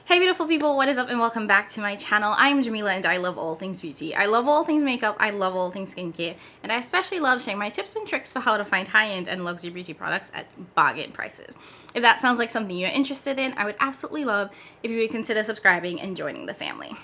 Hey beautiful people, what is up and welcome back to my channel. I'm Jamila and I love all things beauty. I love all things makeup, I love all things skincare, and I especially love sharing my tips and tricks for how to find high-end and luxury beauty products at bargain prices. If that sounds like something you're interested in, I would absolutely love if you would consider subscribing and joining the family.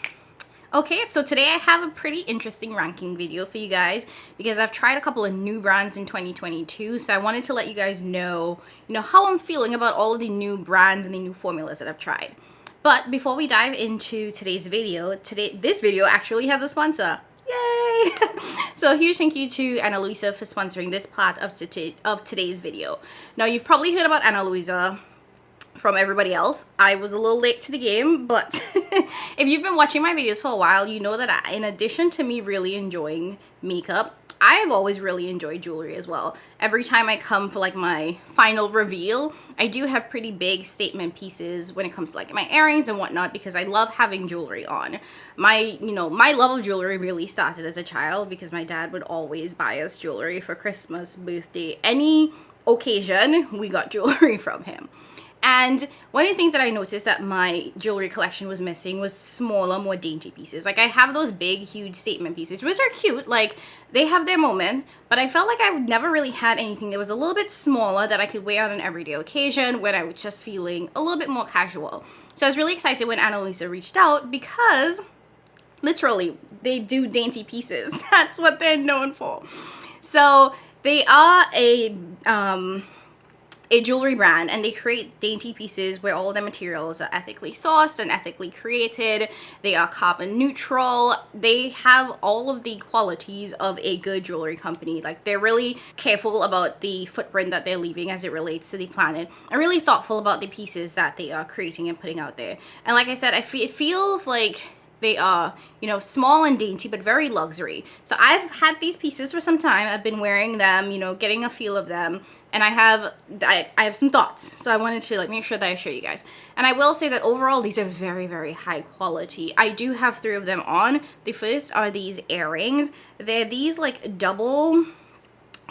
Okay, so today I have a pretty interesting ranking video for you guys because I've tried a couple of new brands in 2022, so I wanted to let you guys know, how I'm feeling about all of the new brands and the new formulas that I've tried. But before we dive into today's video, this video actually has a sponsor. Yay! So a huge thank you to Ana Luisa for sponsoring this part of today's video. Now you've probably heard about Ana Luisa from everybody else. I was a little late to the game, but if you've been watching my videos for a while, you know that in addition to me really enjoying makeup, I've always really enjoyed jewelry as well. Every time I come for like my final reveal, I do have pretty big statement pieces when it comes to like my earrings and whatnot because I love having jewelry on. My love of jewelry really started as a child because my dad would always buy us jewelry for Christmas, birthday, any occasion we got jewelry from him. And one of the things that I noticed that my jewelry collection was missing was smaller, more dainty pieces. Like I have those big, huge statement pieces, which are cute. Like they have their moment, but I felt like I never really had anything that was a little bit smaller that I could wear on an everyday occasion when I was just feeling a little bit more casual. So I was really excited when Ana Luisa reached out because literally they do dainty pieces. That's what they're known for. So they are a jewelry brand and they create dainty pieces where all the materials are ethically sourced and ethically created. They are carbon neutral. They have all of the qualities of a good jewelry company. Like they're really careful about the footprint that they're leaving as it relates to the planet and really thoughtful about the pieces that they are creating and putting out there. And like I said, it feels like they are, small and dainty, but very luxury. So I've had these pieces for some time. I've been wearing them, getting a feel of them. And I have some thoughts. So I wanted to make sure that I show you guys. And I will say that overall, these are very, very high quality. I do have 3 of them on. The first are these earrings. They're these double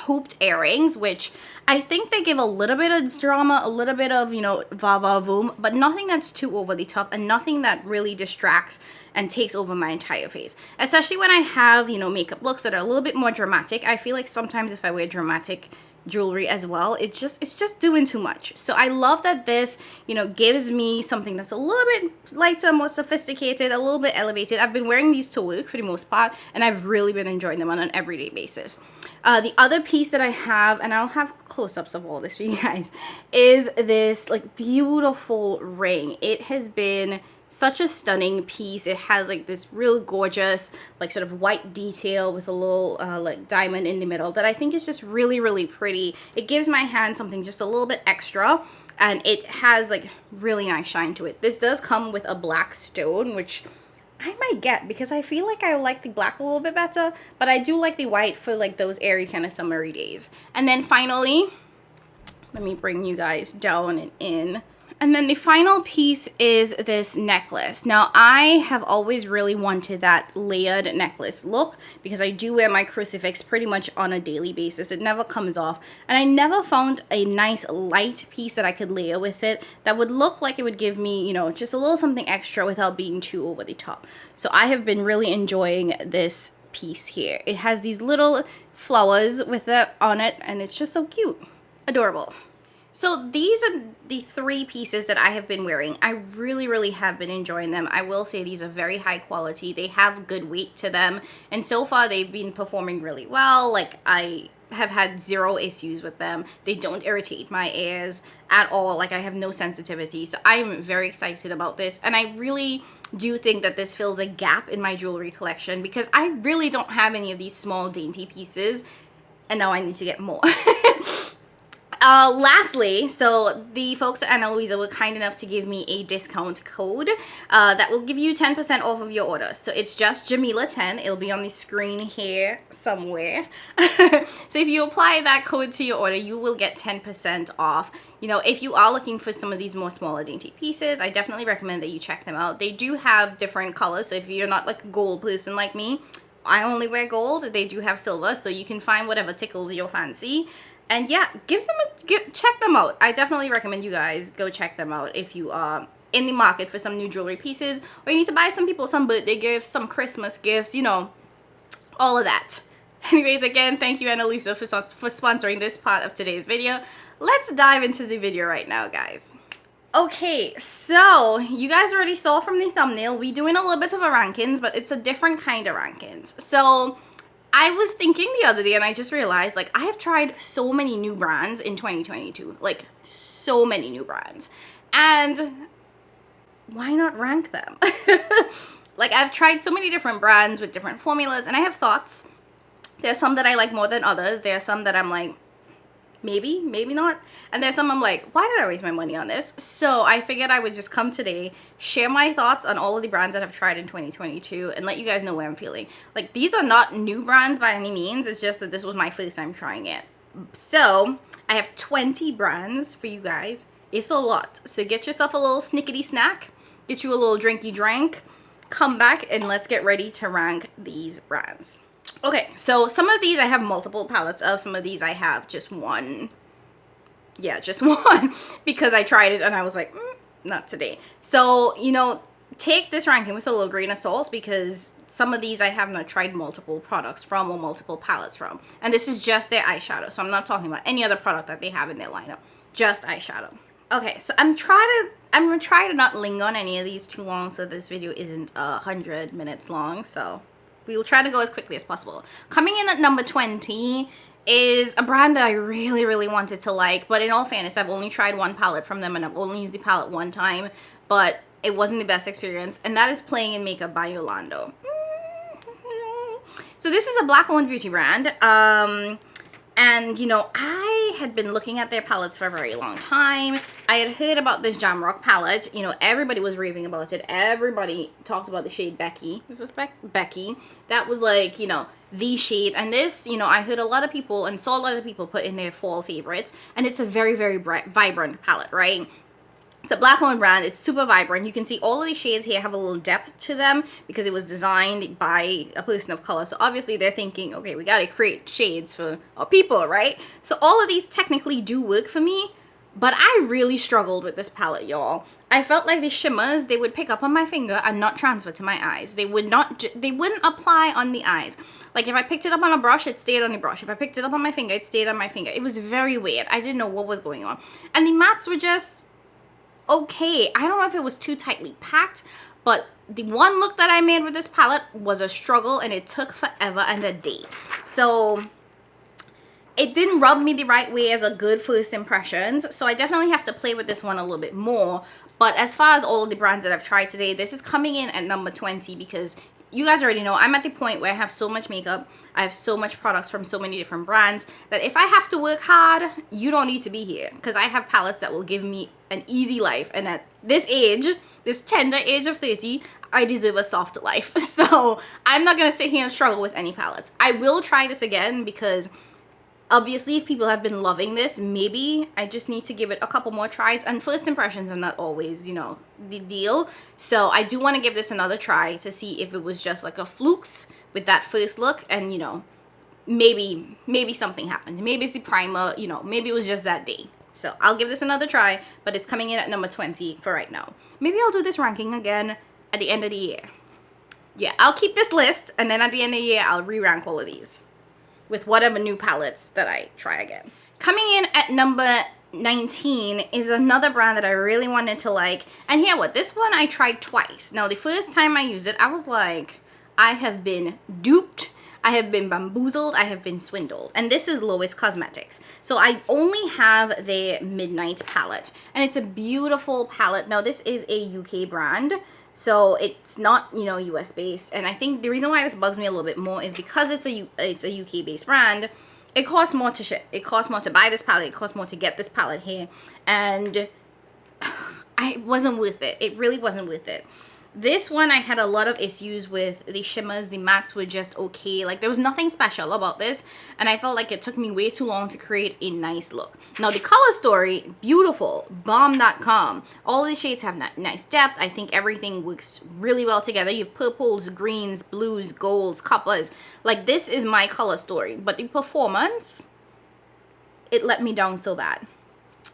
hooped earrings, which I think they give a little bit of drama, a little bit of, va-va-voom, but nothing that's too over the top and nothing that really distracts and takes over my entire face. Especially when I have, makeup looks that are a little bit more dramatic. I feel like sometimes if I wear dramatic jewelry as well, it's just doing too much. So I love that this, gives me something that's a little bit lighter, more sophisticated, a little bit elevated. I've been wearing these to work for the most part, and I've really been enjoying them on an everyday basis. The other piece that I have, and I'll have close-ups of all this for you guys, is this beautiful ring. It has been such a stunning piece. It has this real gorgeous sort of white detail with a little diamond in the middle that I think is just really, really pretty. It gives my hand something just a little bit extra, and it has really nice shine to it. This does come with a black stone, which I might get because I feel like I like the black a little bit better, but I do like the white for those airy kind of summery days. And then finally, let me bring you guys down and in. And then the final piece is this necklace. Now, I have always really wanted that layered necklace look because I do wear my crucifix pretty much on a daily basis. It never comes off. And I never found a nice light piece that I could layer with it that would look like it would give me, just a little something extra without being too over the top. So I have been really enjoying this piece here. It has these little flowers with it on it, and it's just so cute. Adorable. So these are the 3 pieces that I have been wearing. I really, really have been enjoying them. I will say these are very high quality. They have good weight to them. And so far they've been performing really well. I have had 0 issues with them. They don't irritate my ears at all. I have no sensitivity. So I'm very excited about this. And I really do think that this fills a gap in my jewelry collection because I really don't have any of these small dainty pieces. And now I need to get more. Lastly, so the folks at Ana Luisa were kind enough to give me a discount code that will give you 10% off of your order. So it's just Jamila10. It'll be on the screen here somewhere. So if you apply that code to your order, you will get 10% off. If you are looking for some of these more smaller dainty pieces, I definitely recommend that you check them out. They do have different colors. So if you're not a gold person like me, I only wear gold. They do have silver, so you can find whatever tickles your fancy. And yeah, check them out. I definitely recommend you guys go check them out if you are in the market for some new jewelry pieces, or you need to buy some people some birthday gifts, some Christmas gifts, you know, all of that. Anyways, again, thank you Annalisa for sponsoring this part of today's video. Let's dive into the video right now, guys. Okay, so you guys already saw from the thumbnail, we're doing a little bit of a rankings, but it's a different kind of rankings. So I was thinking the other day and I just realized, like, I have tried so many new brands in 2022, like so many new brands, and why not rank them? Like, I've tried so many different brands with different formulas and I have thoughts. There's some that I like more than others. There are some that I'm like, maybe, maybe not. And there's some I'm like, why did I waste my money on this? So I figured I would just come today, share my thoughts on all of the brands that I've tried in 2022 and let you guys know where I'm feeling. Like, these are not new brands by any means. It's just that this was my first time trying it. So I have 20 brands for you guys. It's a lot. So get yourself a little snickety snack, get you a little drinky drink, come back and let's get ready to rank these brands. Okay, so some of these I have multiple palettes of, some of these I have just one. Yeah, just one, because I tried it and I was like, not today. So, you know, take this ranking with a little grain of salt, because some of these I have not tried multiple products from or multiple palettes from. And this is just their eyeshadow, so I'm not talking about any other product that they have in their lineup, just eyeshadow. Okay, so I'm gonna try to not linger on any of these too long so this video isn't 100 minutes long, so we'll try to go as quickly as possible. Coming in at number 20 is a brand that I really, really wanted to like, but in all fairness, I've only tried one palette from them and I've only used the palette one time, but it wasn't the best experience, and that is Playing in Makeup by Yolanda. So this is a Black-owned beauty brand, and you know, I had been looking at their palettes for a very long time. I had heard about this Jamrock palette. You know, everybody was raving about it. Everybody talked about the shade Becky. Is this Becky? That was like, you know, the shade. And this, you know, I heard a lot of people and saw a lot of people put in their fall favorites. And it's a very, very bright, vibrant palette, right? It's a Black-owned brand. It's super vibrant. You can see all of these shades here have a little depth to them because it was designed by a person of color. So obviously they're thinking, okay, we gotta create shades for our people, right? So all of these technically do work for me, but I really struggled with this palette, y'all. I felt like the shimmers, they would pick up on my finger and not transfer to my eyes. They wouldn't apply on the eyes. Like, if I picked it up on a brush, it stayed on the brush. If I picked it up on my finger, it stayed on my finger. It was very weird. I didn't know what was going on. And the mattes were just okay. I don't know if it was too tightly packed, but the one look that I made with this palette was a struggle and it took forever and a day. So it didn't rub me the right way as a good first impressions. So I definitely have to play with this one a little bit more. But as far as all of the brands that I've tried today, this is coming in at number 20 because you guys already know I'm at the point where I have so much makeup, I have so much products from so many different brands that if I have to work hard, you don't need to be here, because I have palettes that will give me an easy life. And at this age, this tender age of 30, I deserve a soft life. So I'm not gonna sit here and struggle with any palettes. I will try this again because obviously if people have been loving this, maybe I just need to give it a couple more tries. And first impressions are not always, you know, the deal. So I do want to give this another try to see if it was just like a flukes with that first look, and you know, maybe something happened. Maybe it's the primer, you know, maybe it was just that day. So I'll give this another try, but it's coming in at number 20 for right now. Maybe I'll do this ranking again at the end of the year. Yeah, I'll keep this list, and then at the end of the year, I'll re-rank all of these with whatever new palettes that I try again. Coming in at number 19 is another brand that I really wanted to like. And here, what, this one I tried twice. Now, the first time I used it, I was like, I have been duped, I have been bamboozled, I have been swindled. And this is Lois Cosmetics. So I only have their Midnight palette, and it's a beautiful palette. Now, this is a UK brand, so it's not, you know, US based. And I think the reason why this bugs me a little bit more is because it's a UK based brand. It costs more to ship. It costs more to buy this palette. It costs more to get this palette here. And it wasn't worth it. It really wasn't worth it. This one, I had a lot of issues with the shimmers. The mattes were just okay. Like, there was nothing special about this, and I felt like it took me way too long to create a nice look. Now, the color story, beautiful, bomb.com. All the shades have nice depth. I think everything works really well together. You have purples, greens, blues, golds, coppers. Like, this is my color story, but the performance, it let me down so bad.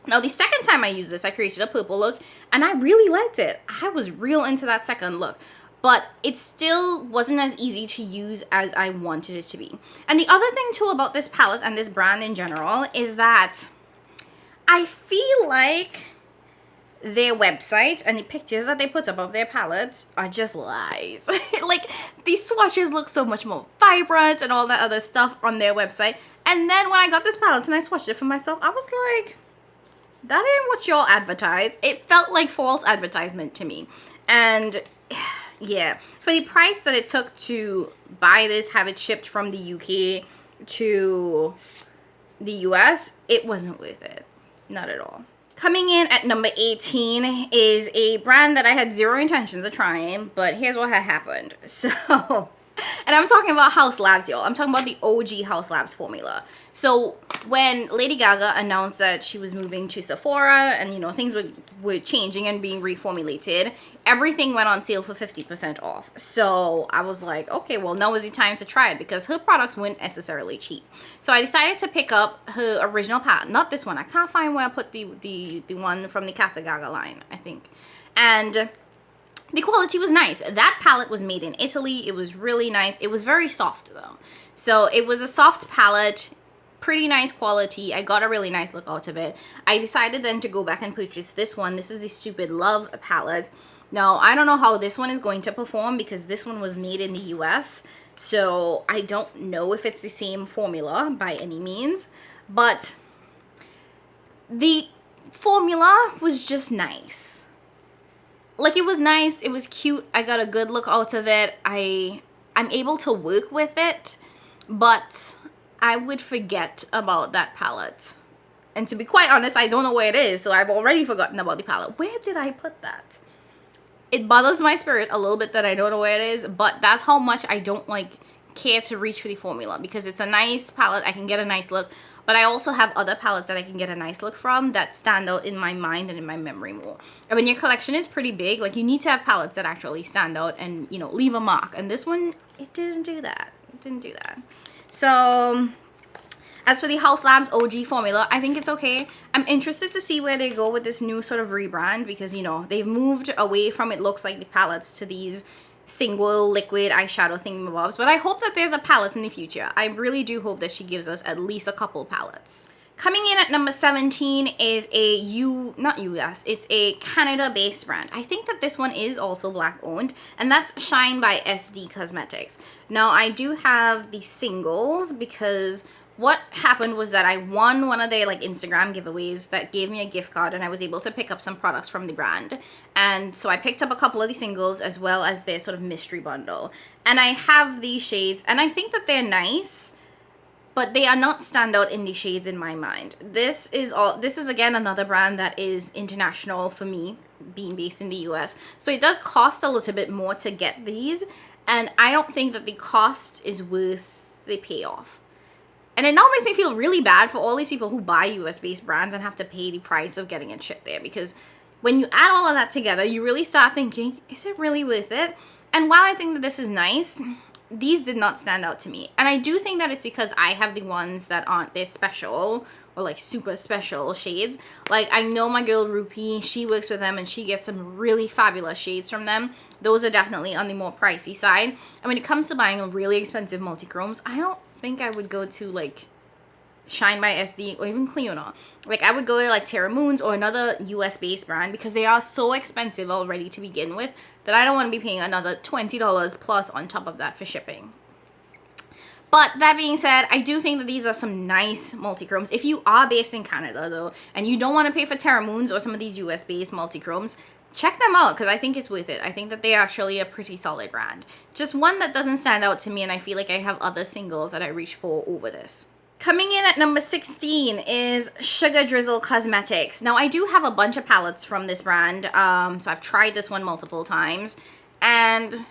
Now, the second time I used this, I created a purple look, and I really liked it. I was real into that second look, but it still wasn't as easy to use as I wanted it to be. And the other thing, too, about this palette and this brand in general is that I feel like their website and the pictures that they put up of their palettes are just lies. Like, these swatches look so much more vibrant and all that other stuff on their website. And then when I got this palette and I swatched it for myself, I was like, that ain't what y'all advertise. It felt like false advertisement to me. And yeah, for the price that it took to buy this, have it shipped from the UK to the US, it wasn't worth it. Not at all. Coming in at number 18 is a brand that I had zero intentions of trying, but here's what had happened. So, and I'm talking about House Labs, y'all. I'm talking about the OG House Labs formula. So when Lady Gaga announced that she was moving to Sephora and, you know, things were changing and being reformulated, everything went on sale for 50% off. So I was like, okay, well, now is the time to try it because her products weren't necessarily cheap. So I decided to pick up her original palette, not this one. I can't find where I put the one from the Casa Gaga line, I think. And the quality was nice. That palette was made in Italy. It was really nice. It was very soft though. So it was a soft palette, pretty nice quality. I got a really nice look out of it. I decided then to go back and purchase this one. This is the Stupid Love palette. Now, I don't know how this one is going to perform because this one was made in the US. So I don't know if it's the same formula by any means. But the formula was just nice. Like, it was nice, it was cute, I got a good look out of it, I'm able to work with it, but I would forget about that palette. And to be quite honest, I don't know where it is, so I've already forgotten about the palette. Where did I put that? It bothers my spirit a little bit that I don't know where it is, but that's how much I don't, like, care to reach for the formula, because it's a nice palette, I can get a nice look, but I also have other palettes that I can get a nice look from that stand out in my mind and in my memory more. And when your collection is pretty big, like, you need to have palettes that actually stand out and, you know, leave a mark. And this one, it didn't do that. It didn't do that. So, as for the House Labs OG formula, I think it's okay. I'm interested to see where they go with this new sort of rebrand because, you know, they've moved away from, it looks like, the palettes to these single liquid eyeshadow thingamabobs, but I hope that there's a palette in the future. I really do hope that she gives us at least a couple palettes. Coming in at number 17 is it's a Canada-based brand. I think that this one is also Black owned, and that's Shine by SD Cosmetics. Now, I do have the singles because what happened was that I won one of their like Instagram giveaways that gave me a gift card, and I was able to pick up some products from the brand. And so I picked up a couple of the singles as well as their sort of mystery bundle. And I have these shades, and I think that they're nice, but they are not standout in the shades in my mind. This is again another brand that is international for me, being based in the US. So it does cost a little bit more to get these, and I don't think that the cost is worth the payoff. And it now makes me feel really bad for all these people who buy US-based brands and have to pay the price of getting it shipped there. Because when you add all of that together, you really start thinking, is it really worth it? And while I think that this is nice, these did not stand out to me. And I do think that it's because I have the ones that aren't this special or like super special shades. Like, I know my girl Rupi, she works with them and she gets some really fabulous shades from them. Those are definitely on the more pricey side. And when it comes to buying a really expensive multi-chromes, I don't think I would go to like Shine by SD or even Cleona. Like, I would go to like Terra Moons or another US based brand because they are so expensive already to begin with that I don't want to be paying another $20 plus on top of that for shipping. But that being said, I do think that these are some nice multi-chromes. If you are based in Canada though, and you don't want to pay for Terra Moons or some of these US based multi-chromes, check them out because I think it's worth it. I think that they're actually a pretty solid brand. Just one that doesn't stand out to me, and I feel like I have other singles that I reach for over this. Coming in at number 16 is Sugar Drizzle Cosmetics. Now, I do have a bunch of palettes from this brand, so I've tried this one multiple times, and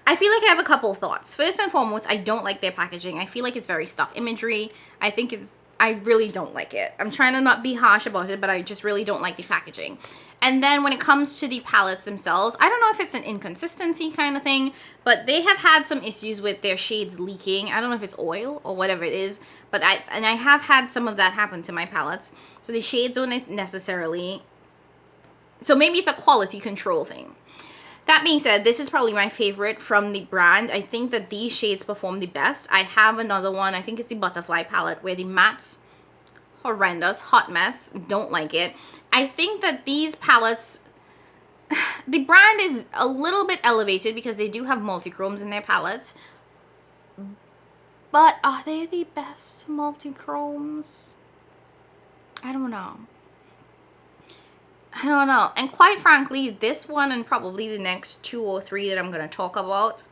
I feel like I have a couple thoughts. First and foremost, I don't like their packaging. I feel like it's very stock imagery. I really don't like it. I'm trying to not be harsh about it, but I just really don't like the packaging. And then when it comes to the palettes themselves, I don't know if it's an inconsistency kind of thing, but they have had some issues with their shades leaking. I don't know if it's oil or whatever it is, but I have had some of that happen to my palettes. So the shades don't necessarily, so maybe it's a quality control thing. That being said, this is probably my favorite from the brand. I think that these shades perform the best. I have another one, I think it's the Butterfly palette, where the mattes, horrendous, hot mess, don't like it. I think that these palettes, the brand is a little bit elevated because they do have multichromes in their palettes, but are they the best multichromes? I don't know. I don't know. And quite frankly, this one and probably the next 2 or 3 that I'm going to talk about,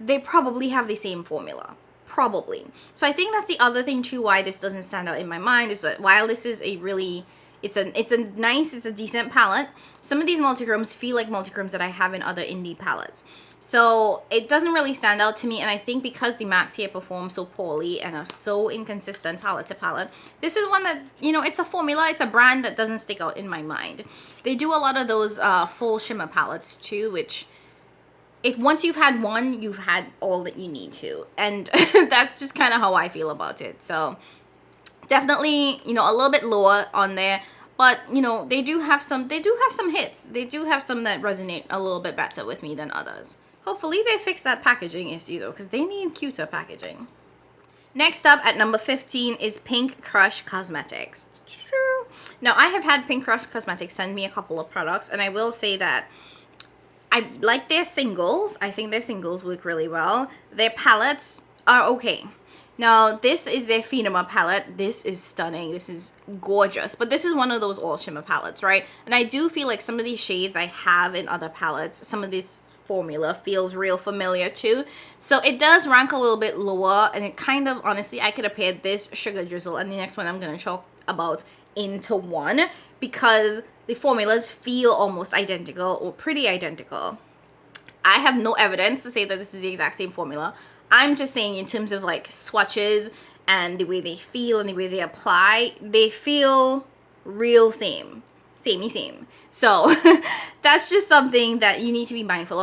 they probably have the same formula. Probably. So I think that's the other thing too why this doesn't stand out in my mind, is that while this is a really, it's a decent palette, some of these multichromes feel like multichromes that I have in other indie palettes. So it doesn't really stand out to me, and I think because the mattes here perform so poorly and are so inconsistent palette to palette, this is one that, you know, it's a formula, it's a brand that doesn't stick out in my mind. They do a lot of those full shimmer palettes too, which, if once you've had one, you've had all that you need to, and that's just kind of how I feel about it. So definitely, you know, a little bit lower on there, but you know, they do have some hits. They do have some that resonate a little bit better with me than others. Hopefully they fix that packaging issue though, because they need cuter packaging. Next up at number 15 is Pink Crush Cosmetics. Now I have had Pink Crush Cosmetics send me a couple of products, and I will say that I like their singles. I think their singles work really well. Their palettes are okay. Now, this is their Phenema palette. This is stunning. This is gorgeous. But this is one of those all shimmer palettes, right? And I do feel like some of these shades I have in other palettes, some of this formula feels real familiar too. So it does rank a little bit lower, and it kind of, honestly, I could have paired this Sugar Drizzle and the next one I'm going to talk about into one, because the formulas feel almost identical or pretty identical. I have no evidence to say that this is the exact same formula. I'm just saying in terms of like swatches and the way they feel and the way they apply, they feel real same. Samey same. So that's just something that you need to be mindful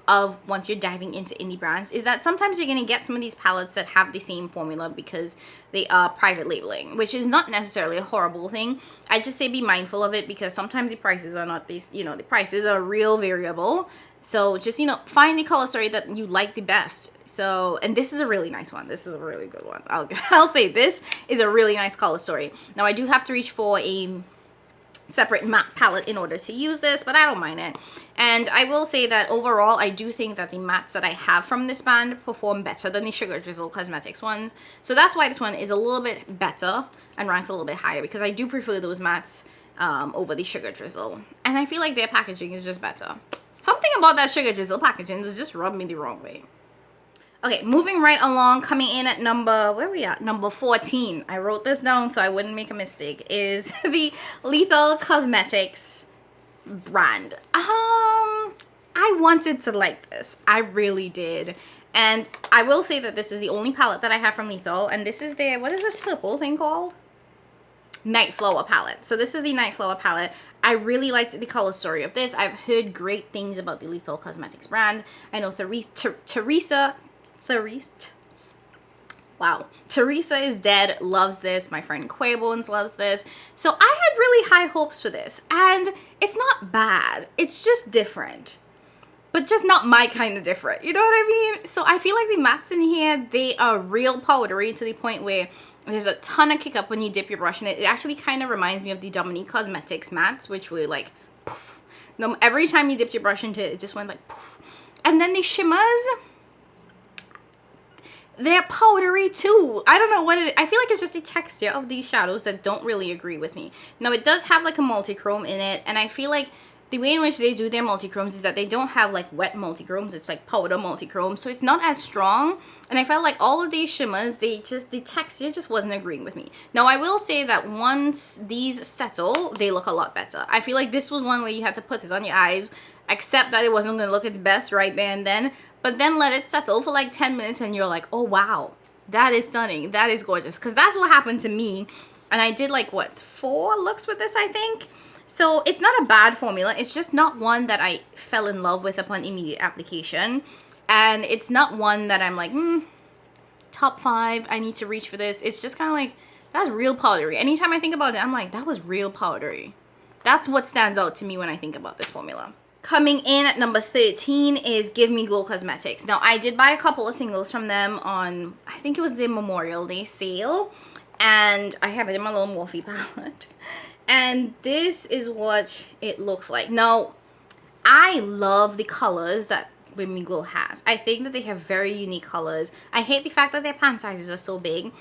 of once you're diving into indie brands, is that sometimes you're going to get some of these palettes that have the same formula because they are private labeling, which is not necessarily a horrible thing. I just say be mindful of it, because sometimes the prices are not these, you know, the prices are real variable. So just, you know, find the color story that you like the best. So, and this is a really nice one. This is a really good one. I'll say this is a really nice color story. Now I do have to reach for a separate matte palette in order to use this, but I don't mind it. And I will say that overall, I do think that the mattes that I have from this brand perform better than the Sugar Drizzle Cosmetics one. So that's why this one is a little bit better and ranks a little bit higher, because I do prefer those mattes over the Sugar Drizzle. And I feel like their packaging is just better. Something about that Sugar Drizzle packaging has just rubbed me the wrong way. Okay, moving right along, coming in at number, where are we at? Number 14. I wrote this down so I wouldn't make a mistake. Is the Lethal Cosmetics brand. I wanted to like this. I really did. And I will say that this is the only palette that I have from Lethal. And this is their, what is this purple thing called? Night Flower palette. So this is the Night Flower palette. I really liked the color story of this. I've heard great things about the Lethal Cosmetics brand. I know Teresa is Dead loves this. My friend Quaybones loves this. So I had really high hopes for this, and it's not bad. It's just different, but just not my kind of different. You know what I mean? So I feel like the mattes in here, they are real powdery to the point where there's a ton of kick up when you dip your brush in it. It actually kind of reminds me of the Dominique Cosmetics mattes, which were like poof. Every time you dipped your brush into it, it just went like poof. And then the shimmers, they're powdery too. I don't know what it is. I feel like it's just the texture of these shadows that don't really agree with me. Now it does have like a multi-chrome in it, and I feel like the way in which they do their multi-chromes is that they don't have like wet multi-chromes. It's like powder multi-chrome, so it's not as strong. And I felt like all of these shimmers, the texture just wasn't agreeing with me. Now I will say that once these settle, they look a lot better. I feel like this was one where you had to put it on your eyes, accept that it wasn't going to look its best right there and then, but then let it settle for like 10 minutes and you're like, oh wow, that is stunning, that is gorgeous. Because that's what happened to me, and I did like what, 4 looks with this, I think. So it's not a bad formula. It's just not one that I fell in love with upon immediate application. And it's not one that I'm like, top 5, I need to reach for this. It's just kind of like, that's real powdery. Anytime I think about it, I'm like, that was real powdery. That's what stands out to me when I think about this formula. Coming in at number 13 is Give Me Glow Cosmetics. Now, I did buy a couple of singles from them on, I think it was the Memorial Day sale. And I have it in my little Morphe palette. And this is what it looks like. Now, I love the colors that Give Me Glow has. I think that they have very unique colors. I hate the fact that their pan sizes are so big.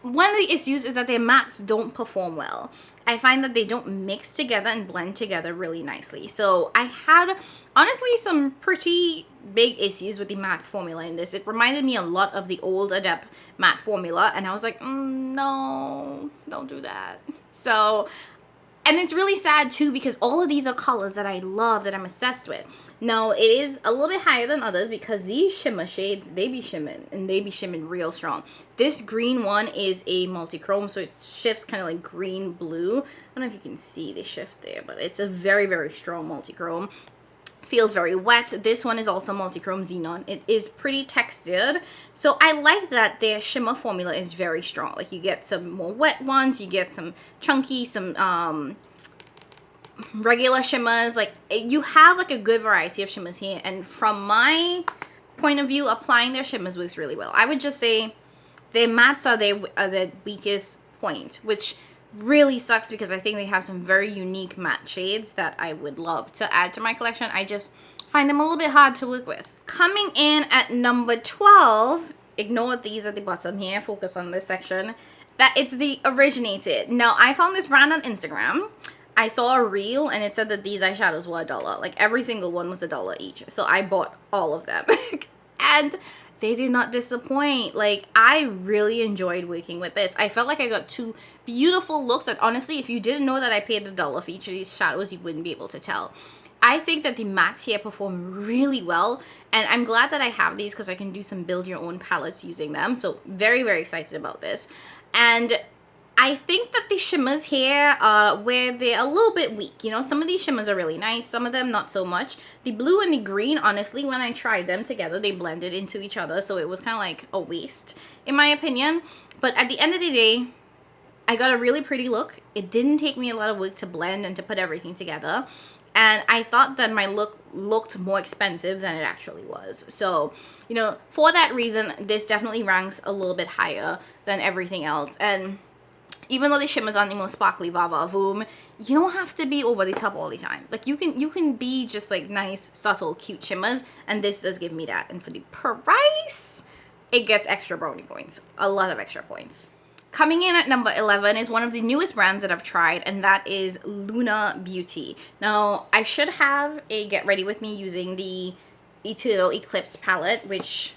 One of the issues is that their mattes don't perform well. I find that they don't mix together and blend together really nicely. So I had, honestly, some pretty big issues with the matte formula in this. It reminded me a lot of the old Adept matte formula. And I was like, no, don't do that. So, and it's really sad too because all of these are colors that I love, that I'm obsessed with. Now, it is a little bit higher than others because these shimmer shades, they be shimming, and they be shimming real strong. This green one is a multi-chrome, so it shifts kind of like green-blue. I don't know if you can see the shift there, but it's a very, very strong multi-chrome. Feels very wet. This one is also multi-chrome xenon. It is pretty textured, so I like that their shimmer formula is very strong. Like, you get some more wet ones, you get some chunky, some regular shimmers. Like, you have like a good variety of shimmers here, and from my point of view, applying their shimmers works really well. I would just say their mattes are their weakest point, which really sucks because I think they have some very unique matte shades that I would love to add to my collection. I just find them a little bit hard to work with. Coming in at number 12, ignore these at the bottom here, focus on this section, that it's the Originated. Now, I found this brand on Instagram. I saw a reel and it said that these eyeshadows were $1. Like, every single one was $1 each. So I bought all of them. And they did not disappoint. Like, I really enjoyed working with this. I felt like I got 2 beautiful looks that, honestly, if you didn't know that I paid $1 for each of these shadows, you wouldn't be able to tell. I think that the mattes here perform really well, and I'm glad that I have these because I can do some build your own palettes using them. So very, very excited about this. And I think that the shimmers here where they're a little bit weak. You know, some of these shimmers are really nice, some of them not so much. The blue and the green, honestly, when I tried them together, they blended into each other, so it was kind of like a waste, in my opinion. But at the end of the day, I got a really pretty look. It didn't take me a lot of work to blend and to put everything together. And I thought that my look looked more expensive than it actually was. So, you know, for that reason, this definitely ranks a little bit higher than everything else. And even though the shimmers aren't the most sparkly va voom, you don't have to be over the top all the time. Like, you can be just like nice, subtle, cute shimmers, and this does give me that. And for the price, it gets extra brownie points, a lot of extra points. Coming in at number 11 is one of the newest brands that I've tried, and that is Luna Beauty. Now, I should have a get ready with me using the Eternal Eclipse palette, which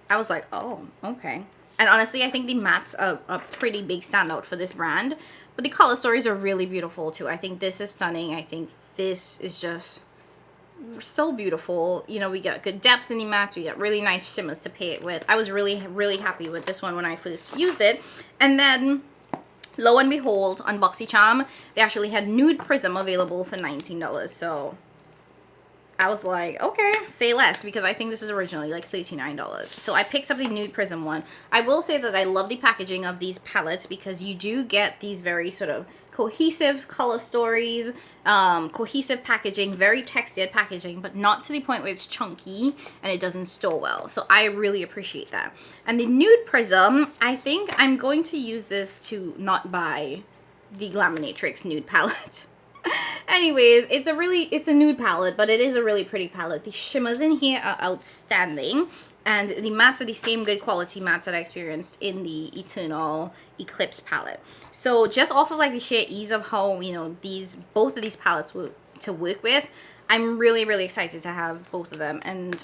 I was like, oh, okay. And honestly, I think the mattes are a pretty big standout for this brand. But the color stories are really beautiful too. I think this is stunning. I think this is just so beautiful. You know, we got good depth in the mattes. We got really nice shimmers to pair it with. I was really, really happy with this one when I first used it. And then, lo and behold, on BoxyCharm, they actually had Nude Prism available for $19. So I was like, okay, say less, because I think this is originally like $39. So I picked up the Nude Prism one. I will say that I love the packaging of these palettes because you do get these very sort of cohesive color stories, cohesive packaging, very textured packaging, but not to the point where it's chunky and it doesn't store well. So I really appreciate that. And the Nude Prism, I think I'm going to use this to not buy the Glaminatrix nude palette. Anyways, it's a nude palette, but it is a really pretty palette. The shimmers in here are outstanding, and the mattes are the same good quality mattes that I experienced in the Eternal Eclipse palette. So just off of like the sheer ease of how, you know, both of these palettes were to work with, I'm really, really excited to have both of them. And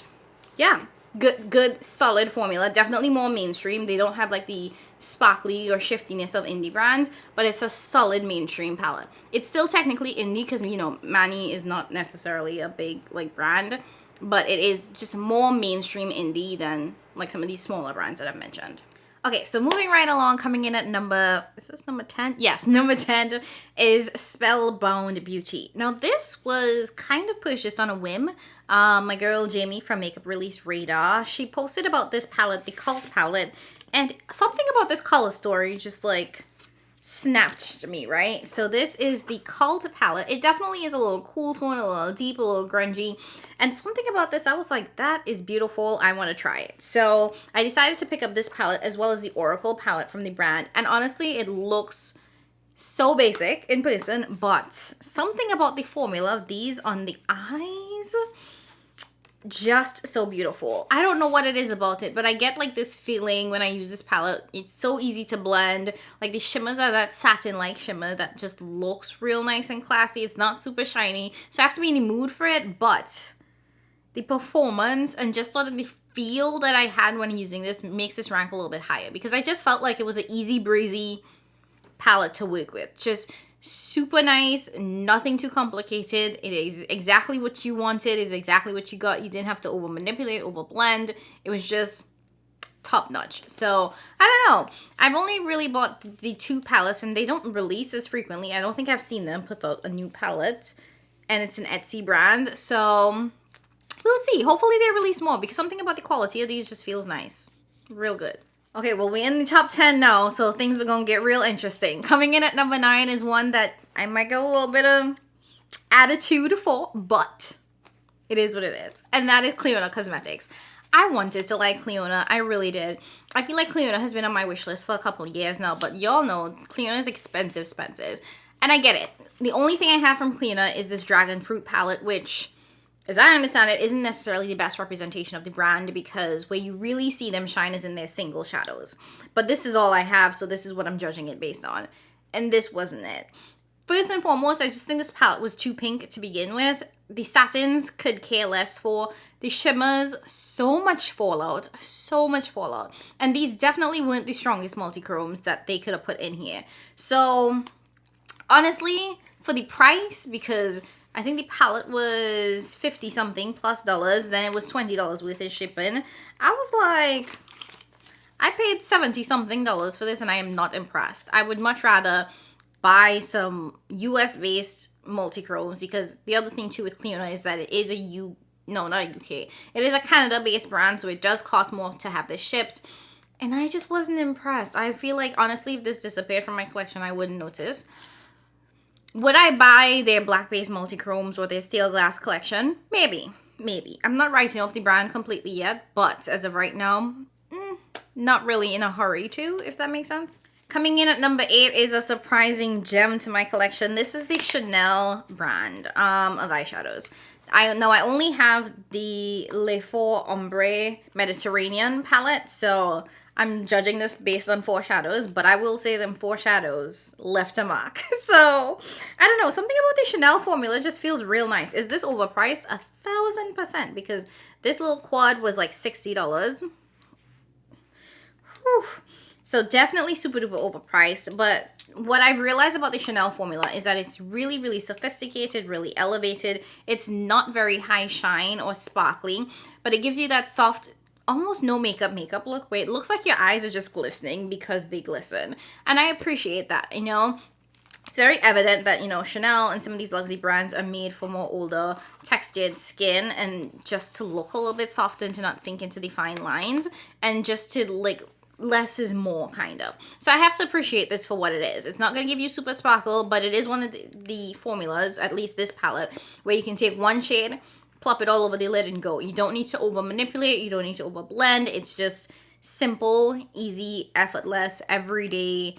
yeah, good solid formula. Definitely more mainstream. They don't have like the sparkly or shiftiness of indie brands, but it's a solid mainstream palette. It's still technically indie because, you know, Manny is not necessarily a big like brand, but it is just more mainstream indie than like some of these smaller brands that I've mentioned. Okay, so moving right along, coming in at number, is this number 10? Yes, number 10 is Spellbound Beauty. Now, this was kind of purchased on a whim. My girl Jamie from Makeup Release Radar, she posted about this palette, the Cult palette, and something about this color story just like snapped me, right? So this is the Cult palette. It definitely is a little cool tone, a little deep, a little grungy. And something about this, I was like, that is beautiful. I want to try it. So I decided to pick up this palette as well as the Oracle palette from the brand. And honestly, it looks so basic in person, but something about the formula of these on the eyes, just so beautiful. I don't know what it is about it, but I get like this feeling when I use this palette. It's so easy to blend. Like the shimmers are that satin-like shimmer that just looks real nice and classy. It's not super shiny, so I have to be in the mood for it, but the performance and just sort of the feel that I had when using this makes this rank a little bit higher, because I just felt like it was an easy breezy palette to work with. Just super nice, nothing too complicated. It is exactly what you wanted, is exactly what you got. You didn't have to over manipulate, over blend. It was just top notch. So I don't know, I've only really bought the 2 palettes and they don't release as frequently. I don't think I've seen them put out a new palette, and it's an Etsy brand, so we'll see. Hopefully they release more, because something about the quality of these just feels nice. Real good. Okay, well, we're in the top 10 now, so things are going to get real interesting. Coming in at number 9 is one that I might get a little bit of attitude for, but it is what it is. And that is Clionadh Cosmetics. I wanted to like Clionadh. I really did. I feel like Clionadh has been on my wish list for a couple of years now, but y'all know Clionadh is expensive. And I get it. The only thing I have from Clionadh is this Dragon Fruit palette, which, as I understand it, isn't necessarily the best representation of the brand, because where you really see them shine is in their single shadows. But this is all I have, so this is what I'm judging it based on. And this wasn't it. First and foremost, I just think this palette was too pink to begin with. The satins could care less for. The shimmers, so much fallout. So much fallout. And these definitely weren't the strongest multi-chromes that they could have put in here. So, honestly, for the price, because I think the palette was 50 something plus dollars, then it was $20 worth of shipping, I was like, I paid 70 something dollars for this and I am not impressed. I would much rather buy some US based multi-chromes, because the other thing too with Clionadh is that it is not a UK, it is a Canada based brand, so it does cost more to have this shipped. And I just wasn't impressed. I feel like, honestly, if this disappeared from my collection, I wouldn't notice. Would I buy their black-based multi-chromes or their steel glass collection? Maybe. I'm not writing off the brand completely yet, but as of right now, not really in a hurry to, if that makes sense. Coming in at number 8 is a surprising gem to my collection. This is the Chanel brand of eyeshadows. I know I only have the Le Fort Ombre Mediterranean palette, so I'm judging this based on 4 shadows, but I will say them 4 shadows left a mark. So, I don't know, something about the Chanel formula just feels real nice. Is this overpriced? 1000%, because this little quad was like $60. Whew. So definitely super duper overpriced, but what I've realized about the Chanel formula is that it's really, really sophisticated, really elevated. It's not very high shine or sparkly, but it gives you that soft, almost no makeup look where it looks like your eyes are just glistening because they glisten. And I appreciate that, you know. It's very evident that, you know, Chanel and some of these luxury brands are made for more older textured skin, and just to look a little bit softer and to not sink into the fine lines, and just to like, less is more, kind of. So I have to appreciate this for what it is. It's not going to give you super sparkle, but it is one of the formulas, at least this palette, where you can take one shade, plop it all over the lid and go. You don't need to over manipulate, you don't need to over blend. It's just simple, easy, effortless, everyday,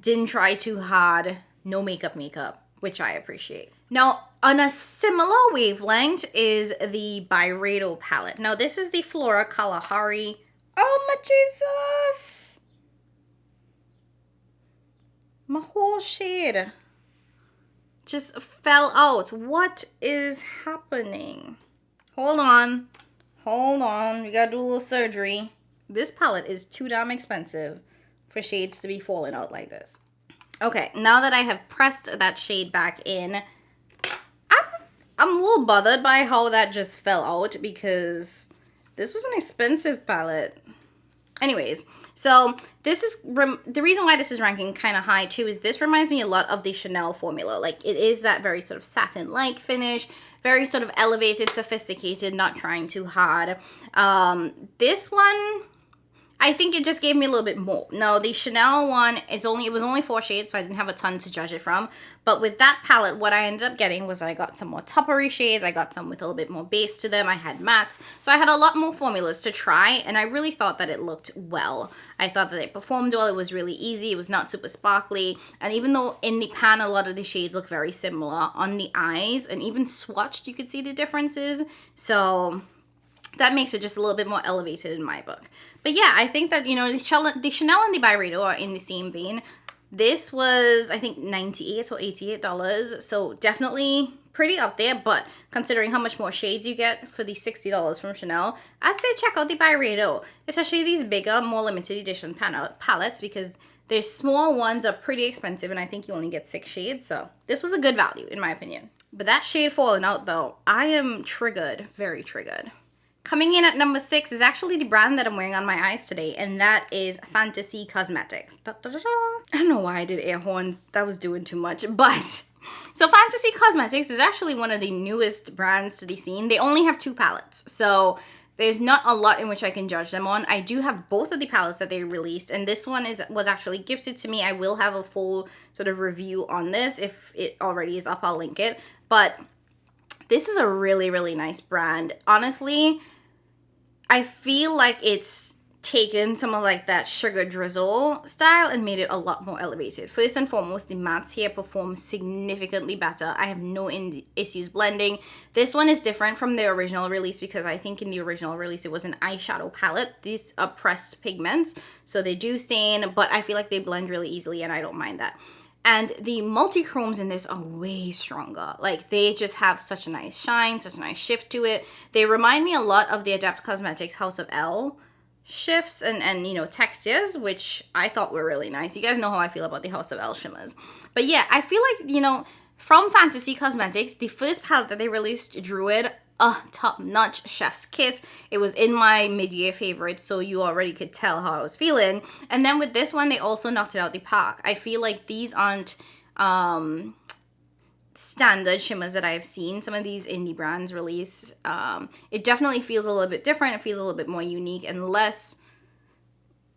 didn't try too hard, no makeup, which I appreciate. Now, on a similar wavelength is the Byredo palette. Now, this is the Flora Kalahari. Oh my Jesus! My whole shade just fell out. What is happening? Hold on. We gotta do a little surgery. This palette is too damn expensive for shades to be falling out like this. Okay, now that I have pressed that shade back in, I'm a little bothered by how that just fell out, because this was an expensive palette. Anyways, So this is, the reason why this is ranking kind of high too is this reminds me a lot of the Chanel formula. Like it is that very sort of satin-like finish, very sort of elevated, sophisticated, not trying too hard. This one, I think it just gave me a little bit more. No, the Chanel one, it was only 4 shades, so I didn't have a ton to judge it from. But with that palette, what I ended up getting was I got some more toppery shades. I got some with a little bit more base to them. I had mattes. So I had a lot more formulas to try, and I really thought that it looked well. I thought that it performed well. It was really easy. It was not super sparkly. And even though in the pan, a lot of the shades look very similar, on the eyes, and even swatched, you could see the differences. So that makes it just a little bit more elevated in my book. But yeah, I think that, you know, the Chanel and the Byredo are in the same vein. This was, I think, $98 or $88. So definitely pretty up there. But considering how much more shades you get for the $60 from Chanel, I'd say check out the Byredo. Especially these bigger, more limited edition palettes, because their small ones are pretty expensive. And I think you only get 6 shades. So this was a good value, in my opinion. But that shade Falling Out, though, I am triggered. Very triggered. Coming in at number 6 is actually the brand that I'm wearing on my eyes today, and that is Fantasy Cosmetics. Da, da, da, da. I don't know why I did air horns. That was doing too much. But, so Fantasy Cosmetics is actually one of the newest brands to the scene. They only have 2 palettes, so there's not a lot in which I can judge them on. I do have both of the palettes that they released, and this one was actually gifted to me. I will have a full sort of review on this. If it already is up, I'll link it. But this is a really, really nice brand. Honestly, I feel like it's taken some of like that sugar drizzle style and made it a lot more elevated. First and foremost, the mattes here perform significantly better. I have no issues blending. This one is different from the original release because I think in the original release it was an eyeshadow palette. These are pressed pigments, so they do stain, but I feel like they blend really easily and I don't mind that. And the multi-chromes in this are way stronger. Like, they just have such a nice shine, such a nice shift to it. They remind me a lot of the Adept Cosmetics House of Elle shifts and you know, textures, which I thought were really nice. You guys know how I feel about the House of Elle shimmers. But yeah, I feel like, you know, from Fantasy Cosmetics, the first palette that they released, Druid, top-notch, chef's kiss. It was in my mid-year favorites, so you already could tell how I was feeling. And then with this one, they also knocked it out the park. I feel like these aren't standard shimmers that I've seen some of these indie brands release. It definitely feels a little bit different. It feels a little bit more unique and less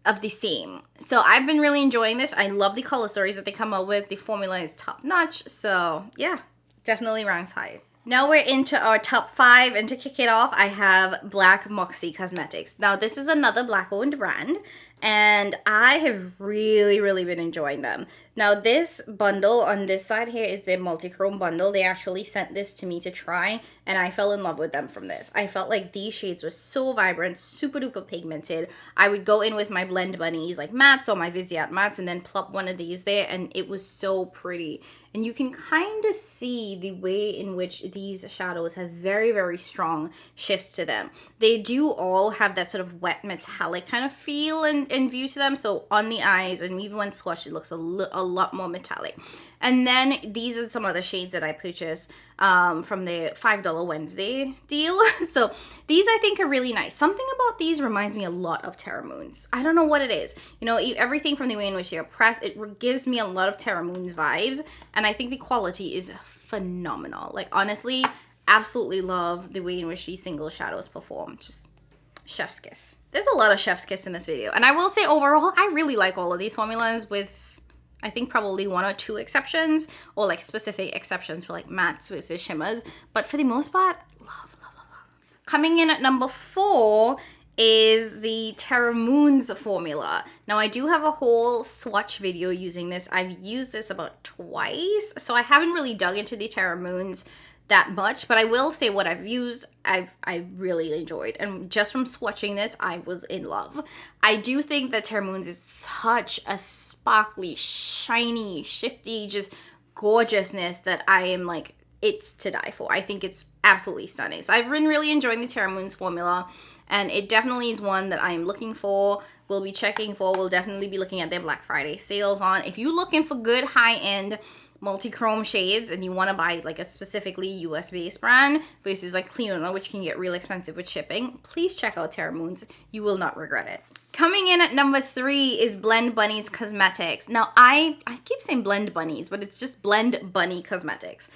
of the same. So I've been really enjoying this. I love the color stories that they come up with. The formula is top-notch. So yeah, definitely ranks high. Now we're into our top 5, and to kick it off, I have Black Moxie Cosmetics. Now this is another Black-owned brand, and I have really, really been enjoying them. Now this bundle on this side here is their multi-chrome bundle. They actually sent this to me to try, and I fell in love with them from this. I felt like these shades were so vibrant, super duper pigmented. I would go in with my Blend Bunnies like mattes or my Viseart mattes and then plop one of these there, and it was so pretty. And you can kind of see the way in which these shadows have very, very strong shifts to them. They do all have that sort of wet metallic kind of feel and view to them. So on the eyes and even when swatched, it looks a lot more metallic. And then these are some other shades that I purchased from the $5 Wednesday deal. So these I think are really nice. Something about these reminds me a lot of Terra Moons. I don't know what it is. You know, everything from the way in which they're pressed, it gives me a lot of Terra Moons vibes. And I think the quality is phenomenal. Like, honestly, absolutely love the way in which these single shadows perform. Just chef's kiss. There's a lot of chef's kiss in this video. And I will say overall, I really like all of these formulas with, I think, probably 1 or 2 exceptions, or like specific exceptions for like mattes versus shimmers. But for the most part, love, love, love, love. Coming in at number 4 is the Terra Moons formula. Now I do have a whole swatch video using this. I've used this about twice, so I haven't really dug into the Terra Moons that much, but I will say what I've used, I really enjoyed, and just from swatching this, I was in love. I do think that Terra Moons is such a sparkly, shiny, shifty, just gorgeousness that I am like, it's to die for. I think it's absolutely stunning. So I've been really enjoying the Terra Moons formula, and it definitely is one that I am looking for. We'll be checking for. We'll definitely be looking at their Black Friday sales on. If you're looking for good high-end multi-chrome shades and you want to buy like a specifically US based brand versus like Cliona, which can get real expensive with shipping, please check out Terra Moons. You will not regret it. Coming in at number 3 is Blend Bunnies Cosmetics. Now, I keep saying Blend Bunnies, but it's just Blend Bunny Cosmetics.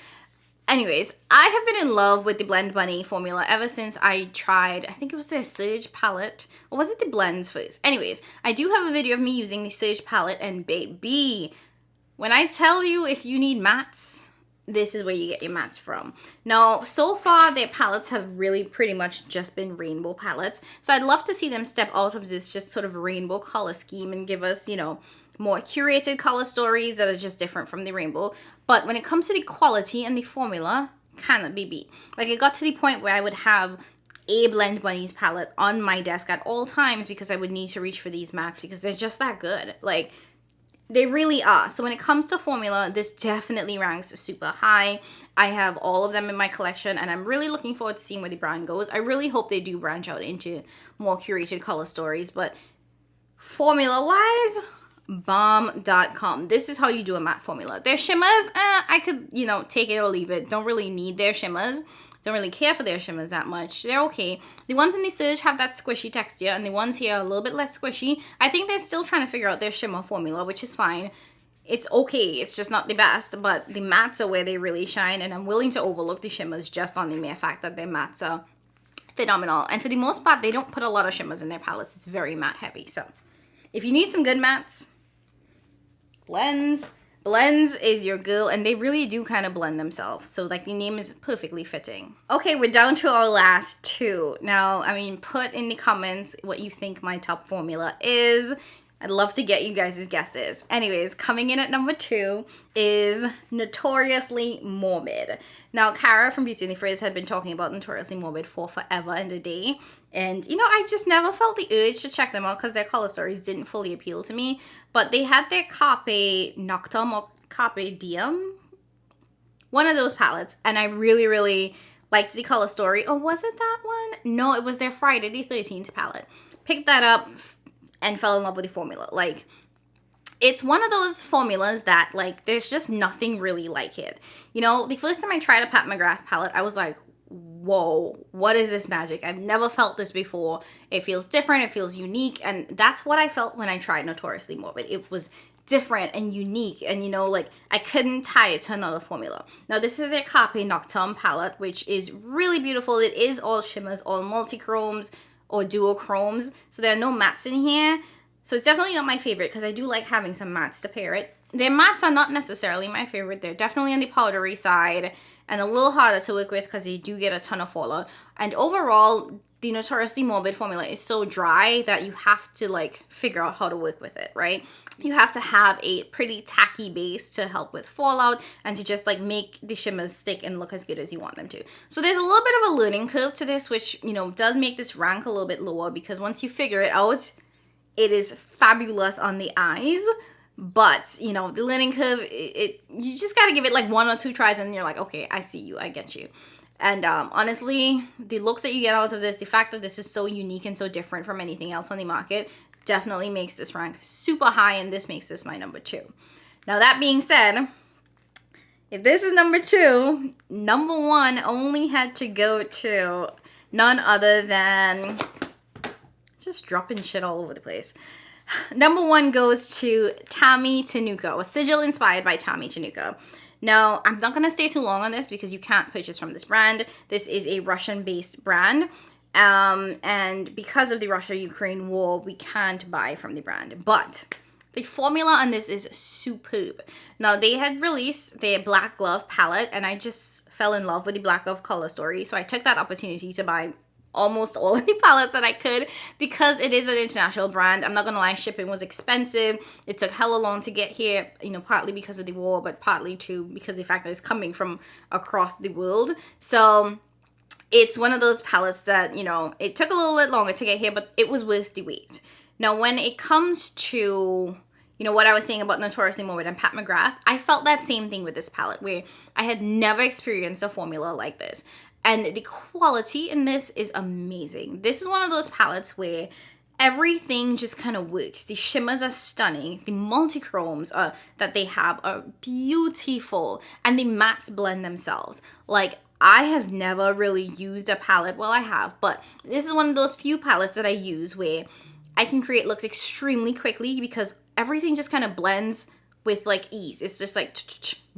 Anyways, I have been in love with the Blend Bunny formula ever since I tried, I think it was their Surge palette, or was it the blends first? Anyways, I do have a video of me using the Surge palette, and baby, when I tell you if you need mattes, this is where you get your mattes from. Now, so far, their palettes have really pretty much just been rainbow palettes. So I'd love to see them step out of this just sort of rainbow color scheme and give us, you know, more curated color stories that are just different from the rainbow. But when it comes to the quality and the formula, cannot be beat. Like, it got to the point where I would have a Blend Bunnies palette on my desk at all times because I would need to reach for these mattes because they're just that good. Like, they really are. So when it comes to formula, this definitely ranks super high. I have all of them in my collection, and I'm really looking forward to seeing where the brand goes. I really hope they do branch out into more curated color stories, but formula-wise, bomb.com. This is how you do a matte formula. Their shimmers, I could, you know, take it or leave it. Don't really need their shimmers. Don't really care for their shimmers that much. They're okay. The ones in the Surge have that squishy texture, and the ones here are a little bit less squishy. I think they're still trying to figure out their shimmer formula, which is fine. It's okay. It's just not the best, but the mattes are where they really shine, and I'm willing to overlook the shimmers just on the mere fact that their mattes are phenomenal. And for the most part, they don't put a lot of shimmers in their palettes. It's very matte heavy. So if you need some good mattes, Blends is your girl, and they really do kind of blend themselves. So, like, the name is perfectly fitting. Okay, we're down to our last 2. Now, I mean, put in the comments what you think my top formula is. I'd love to get you guys' guesses. Anyways, coming in at number 2 is Notoriously Morbid. Now, Kara from Beauty and the Frizz had been talking about Notoriously Morbid for forever and a day. And, you know, I just never felt the urge to check them out because their color stories didn't fully appeal to me. But they had their Carpe Noctum or Carpe Diem, one of those palettes. And I really, really liked the color story. Or was it that one? No, it was their Friday the 13th palette. Picked that up and fell in love with the formula. Like, it's one of those formulas that, like, there's just nothing really like it. You know, the first time I tried a Pat McGrath palette, I was like, whoa, what is this magic? I've never felt this before. It feels different, it feels unique, and that's what I felt when I tried Notoriously Morbid. It was different and unique, and, you know, like, I couldn't tie it to another formula. Now, this is their Carpe Noctum palette, which is really beautiful. It is all shimmers, all multi-chromes or duochromes, so there are no mattes in here. So it's definitely not my favorite because I do like having some mattes to pair it. Their mattes are not necessarily my favorite. They're definitely on the powdery side and a little harder to work with because you do get a ton of fallout. And overall, the Notoriously Morbid formula is so dry that you have to, like, figure out how to work with it, right? You have to have a pretty tacky base to help with fallout and to just, like, make the shimmers stick and look as good as you want them to. So there's a little bit of a learning curve to this, which, you know, does make this rank a little bit lower because once you figure it out, it is fabulous on the eyes. But, you know, the learning curve, you just got to give it like 1 or 2 tries and you're like, okay, I see you, I get you. And honestly, the looks that you get out of this, the fact that this is so unique and so different from anything else on the market, definitely makes this rank super high, and this makes this my number 2. Now, that being said, if this is number 2, number 1 only had to go to none other than, just dropping shit all over the place. Number 1 goes to Tommy Tenuka, a sigil inspired by Tommy Tenuka. Now, I'm not going to stay too long on this because you can't purchase from this brand. This is a Russian-based brand. And because of the Russia-Ukraine war, we can't buy from the brand. But the formula on this is superb. Now, they had released their Black Glove palette, and I just fell in love with the Black Glove color story. So I took that opportunity to buy almost all of the palettes that I could because it is an international brand. I'm not gonna lie, shipping was expensive. It took hella long to get here, you know, partly because of the war, but partly too because of the fact that it's coming from across the world. So it's one of those palettes that, you know, it took a little bit longer to get here, but it was worth the wait. Now, when it comes to, you know, what I was saying about Notoriously Morbid and Pat McGrath, I felt that same thing with this palette where I had never experienced a formula like this. And the quality in this is amazing. This is one of those palettes where everything just kind of works. The shimmers are stunning. The multi-chromes that they have are beautiful. And the mattes blend themselves. Like, I have never really used a palette. Well, I have. But this is one of those few palettes that I use where I can create looks extremely quickly because everything just kind of blends with like ease. It's just like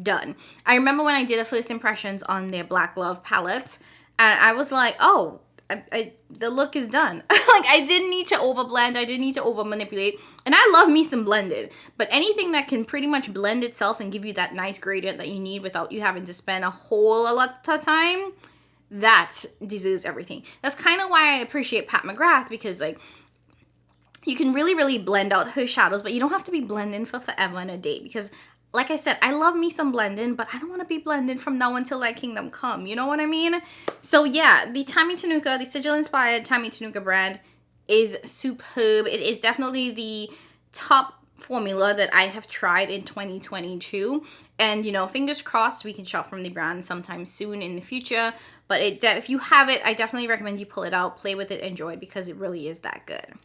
done. I remember when I did a first impressions on their Black Love palette, and I was like, oh, the look is done. Like, I didn't need to over blend, I didn't need to over manipulate, and I love me some blended, but anything that can pretty much blend itself and give you that nice gradient that you need without you having to spend a whole lot of time, that deserves everything. That's kind of why I appreciate Pat McGrath, because like, you can really blend out her shadows, but you don't have to be blending for forever and a day, because like I said, I love me some blending, but I don't want to be blending from now until that kingdom come. You know what I mean? So yeah, the Tammy Tenuka, the sigil-inspired Tammy Tenuka brand is superb. It is definitely the top formula that I have tried in 2022. And, you know, fingers crossed we can shop from the brand sometime soon in the future. But if you have it, I definitely recommend you pull it out, play with it, enjoy it, because it really is that good.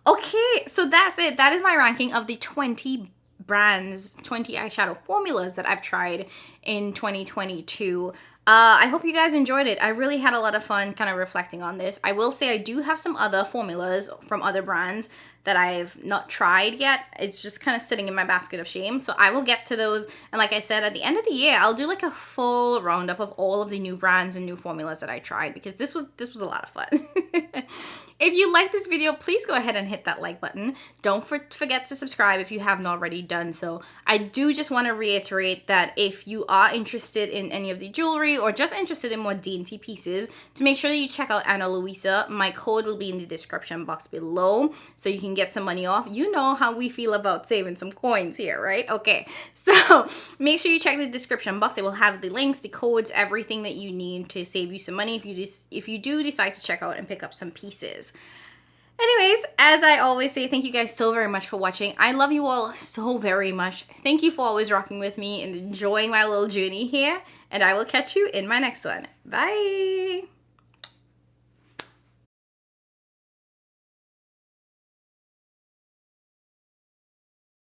Okay, so that's it. That is my ranking of the 20 brands, 20 eyeshadow formulas that I've tried in 2022. I hope you guys enjoyed it. I really had a lot of fun kind of reflecting on this. I will say I do have some other formulas from other brands that I've not tried yet. It's just kind of sitting in my basket of shame. So I will get to those. And like I said, at the end of the year, I'll do like a full roundup of all of the new brands and new formulas that I tried, because this was a lot of fun. If you like this video, please go ahead and hit that like button. Don't forget to subscribe if you haven't already done so. I do just want to reiterate that if you are interested in any of the jewelry or just interested in more dainty pieces, to make sure that you check out Ana Luisa. My code will be in the description box below, so you can get some money off. You know how we feel about saving some coins here, right? Okay, so make sure you check the description box. It will have the links, the codes, everything that you need to save you some money if you do decide to check out and pick up some pieces. Anyways, as I always say, thank you guys so very much for watching. I love you all so very much. Thank you for always rocking with me and enjoying my little journey here. And I will catch you in my next one. Bye!